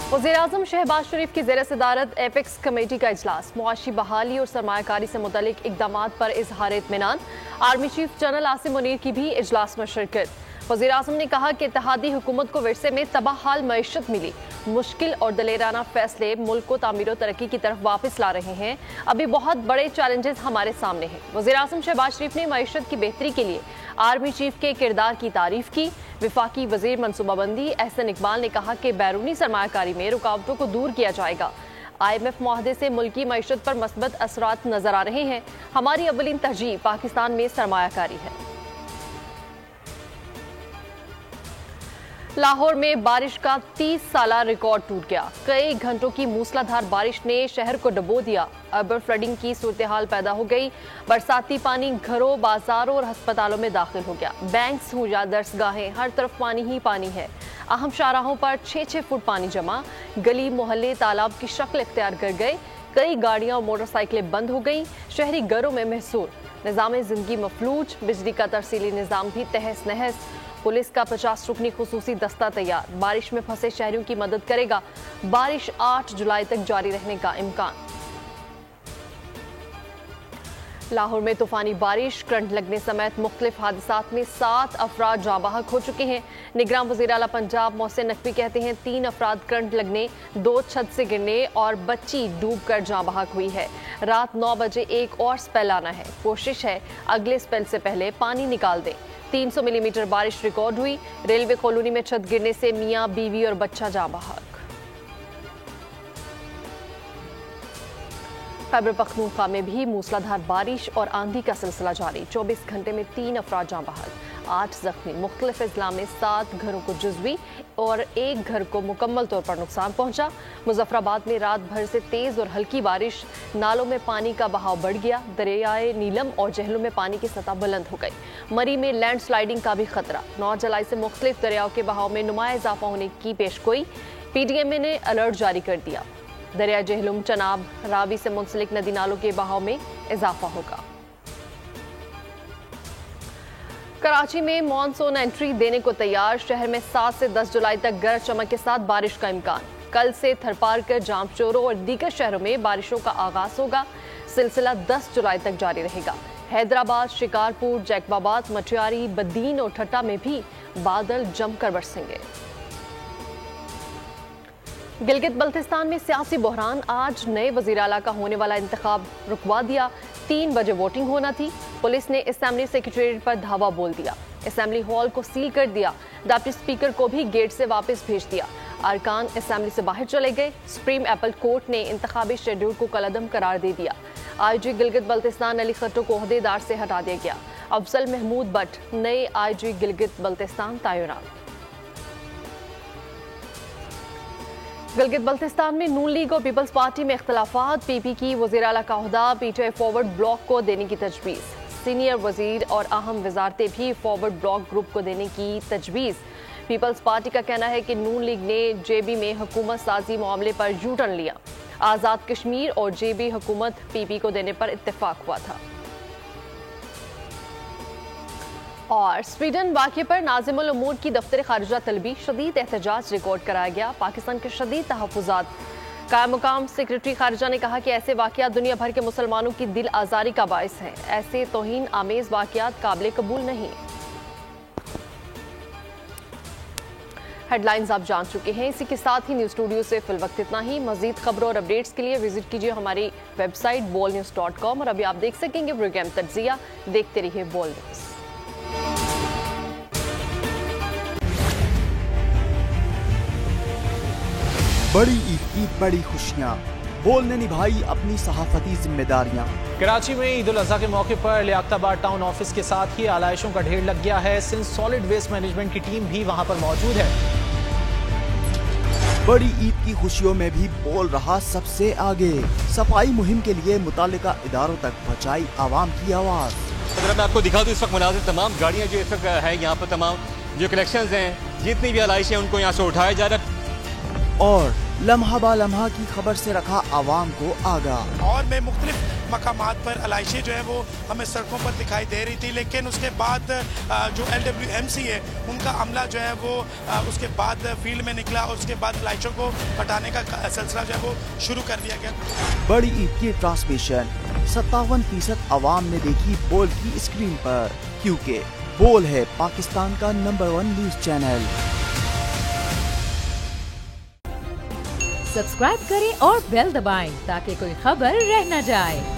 वज़ीर-ए-आज़म शहबाज शरीफ की ज़ेर सदारत एपेक्स कमेटी का इजलास, मुआशी बहाली और सरमायाकारी से मुतल्लिक इक़दामात पर इज़हार इत्मीनान। Army chief general Asim Munir की भी इजलास में शिरकत। वज़ीर-ए-आज़म ने कहा कि इत्तेहादी हुकूमत को विरसे में तबाह हाल मईशत मिली, मुश्किल और दलेराना फैसले मुल्क को तामीर और तरक्की की तरफ वापस ला रहे हैं। अभी बहुत बड़े चैलेंजेस हमारे सामने हैं। वज़ीर-ए-आज़म शहबाज शरीफ ने मईशत की बेहतरी के लिए आर्मी चीफ के किरदार की तारीफ की। विफाकी वजीर मनसूबाबंदी एहसन इकबाल ने कहा कि बैरूनी सरमायाकारी में रुकावटों को दूर किया जाएगा। IMF मुआहदे से मुल्की मईशत पर मस्बत असरात नजर आ रहे हैं। हमारी अव्वलीन तरजीह पाकिस्तान में सरमायाकारी है। लाहौर में बारिश का 30 साला रिकॉर्ड टूट गया। कई घंटों की मूसलाधार बारिश ने शहर को डुबो दिया। अर्बन फ्लडिंग की सूरत हाल पैदा हो गई। बरसाती पानी घरों, बाजारों और अस्पतालों में दाखिल हो गया। बैंक्स हो या दरसगाहें, हर तरफ पानी ही पानी है। अहम शाहराहों पर 6-6 फुट पानी जमा। गली मोहल्ले तालाब की शक्ल इख्तियार कर गए। कई गाड़ियां और मोटरसाइकिलें बंद हो गई। शहरी घरों में महसूर, निज़ाम जिंदगी मफलूज। बिजली का तरसीली निज़ाम भी तहस नहस। पुलिस का 50 रुकनी खुसूसी दस्ता तैयार, बारिश में फंसे शहरियों की मदद करेगा। बारिश 8 जुलाई तक जारी रहने का इम्कान। लाहौर में तूफानी बारिश, करंट लगने समेत मुख्तलिफ हादसात में 7 अफराद जाँ बहक हो चुके हैं। निगरान वज़ीर आला पंजाब मोहसिन नकवी कहते हैं 3 अफराद करंट लगने, 2 छत से गिरने और बच्ची डूब कर जाँ बहक हुई है। रात 9 बजे एक और स्पेल आना है। कोशिश है अगले स्पेल से पहले पानी निकाल दें। 300 मिलीमीटर बारिश रिकॉर्ड हुई। रेलवे कॉलोनी में छत गिरने से मियां, बीवी और बच्चा जाँ बहक। खैबर पख्तूनख्वा में भी मूसलाधार बारिश और आंधी का सिलसिला जारी। 24 घंटे में 3 अफराद जाँ बहक, 8 जख्मी। मुख्तलिफ अजला में 7 घरों को जुज़वी और 1 घर को मुकम्मल तौर पर नुकसान पहुंचा। मुजफ्फराबाद में रात भर से तेज और हल्की बारिश, नालों में पानी का बहाव बढ़ गया। दरियाए नीलम और जहलों में पानी की सतह बुलंद हो गई। मरी में लैंड स्लाइडिंग का भी खतरा। 9 जुलाई से मुख्तलिफ दरियाओं के बहाव में नुमाया इजाफा होने की पेशगोई। PDMA ने अलर्ट जारी कर दिया। दरिया जहलुम, चनाब, रावी से मुंसलिक नदी नालों के बहाव में इजाफा होगा। कराची में मॉनसून एंट्री देने को तैयार। शहर में 7 से 10 जुलाई तक गरज चमक के साथ बारिश का इम्कान। कल से थरपारकर, जामचोरो और दीगर शहरों में बारिशों का आगाज होगा। सिलसिला 10 जुलाई तक जारी रहेगा। हैदराबाद, शिकारपुर, जैकबाबाद, मटियारी, बदीन और ठट्टा में भी बादल जमकर बरसेंगे। गिलगित बल्तिस्तान में सियासी बहरान। आज नए वज़ीर आला का होने वाला इंतखाब रुकवा दिया। 3 बजे वोटिंग होना थी। पुलिस ने असेंबली सेक्रेटेरिएट पर धावा बोल दिया। असेंबली हॉल को सील कर दिया। डिप्टी स्पीकर को भी गेट से वापस भेज दिया। अरकान असेंबली से बाहर चले गए। सुप्रीम एपल कोर्ट ने इंतखाबी शेड्यूल को कलअदम करार दे दिया। IG गिलगित बल्तिस्तान अली खट्टो को ओहदेदार से हटा दिया गया। अफजल महमूद भट्ट नए IG गिलगित बल्तिस्तान तैनात। गिलगित बल्तिस्तान में नून लीग और पीपल्स पार्टी में इख्तलाफात। PP की वज़ीर आला का ओहदा PTI फॉरवर्ड ब्लॉक को देने की तजवीज़। सीनियर वजीर और अहम वजारतें भी फॉरवर्ड ब्लॉक ग्रुप को देने की तजवीज़। पीपल्स पार्टी का कहना है कि नून लीग ने JB में हुकूमत साजी मामले पर यू टर्न लिया। आज़ाद कश्मीर और JB हुकूमत PP को देने पर इत्तेफाक हुआ था। और स्वीडन वाक़े पर नाज़िमुल उमूर की दफ्तर खारिजा तलबी, शदीद एहतजाज रिकॉर्ड कराया गया। पाकिस्तान के शदीद तहफ़्फ़ुज़ात। कायम मुकाम सेक्रेटरी खारिजा ने कहा कि ऐसे वाक़यात दुनिया भर के मुसलमानों की दिल आज़ारी का बाइस हैं। ऐसे तौहीन आमेज़ वाक़यात काबिल कबूल नहीं। हेडलाइंस आप जान चुके हैं। इसी के साथ ही न्यूज़ स्टूडियो से फिल वक्त इतना ही। मज़ीद खबरों और अपडेट्स के लिए विजिट कीजिए हमारी वेबसाइट bolnews.com। और अभी आप देख सकेंगे प्रोग्राम तज्ज़िया। देखते रहिए बोल न्यूज़। बड़ी ईद की बड़ी खुशियाँ, बोल ने निभाई अपनी सहाफती जिम्मेदारियाँ। कराची में ईद उल अज़हा के मौके पर लियाकताबाद टाउन ऑफिस के साथ ही आलाइशों का ढेर लग गया है। सिंध सॉलिड वेस्ट मैनेजमेंट की टीम भी वहां पर मौजूद है। बड़ी ईद की खुशियों में भी बोल रहा सबसे आगे। सफाई मुहिम के लिए मुतालिका इदारों तक पहुँचाई आवाम की आवाज़। अगर मैं आपको दिखा दूं इस वक्त मुनाज़िर तमाम गाड़ियाँ जो इस वक्त है यहाँ पर, तमाम जो कलेक्शंस हैं, जितनी भी आलाइश हैं उनको यहाँ से उठाया जा रहा है। और लम्हा बा लम्हा की खबर से रखा आवाम को आगाह। और में मुख्तलिफ मकामात पर आलाइशें जो है वो हमें सड़कों पर दिखाई दे रही थी, लेकिन उसके बाद जो LWMC है उनका अमला जो है वो उसके बाद फील्ड में निकला और उसके बाद आलाइशों को हटाने का सिलसिला जो है वो शुरू कर दिया गया। बड़ी ईद की ट्रांसमिशन 57% आवाम ने देखी बोल की स्क्रीन पर, क्योंकि बोल है पाकिस्तान का नंबर 1 न्यूज चैनल। सब्सक्राइब करें और बेल दबाएं ताकि कोई खबर रह न जाए।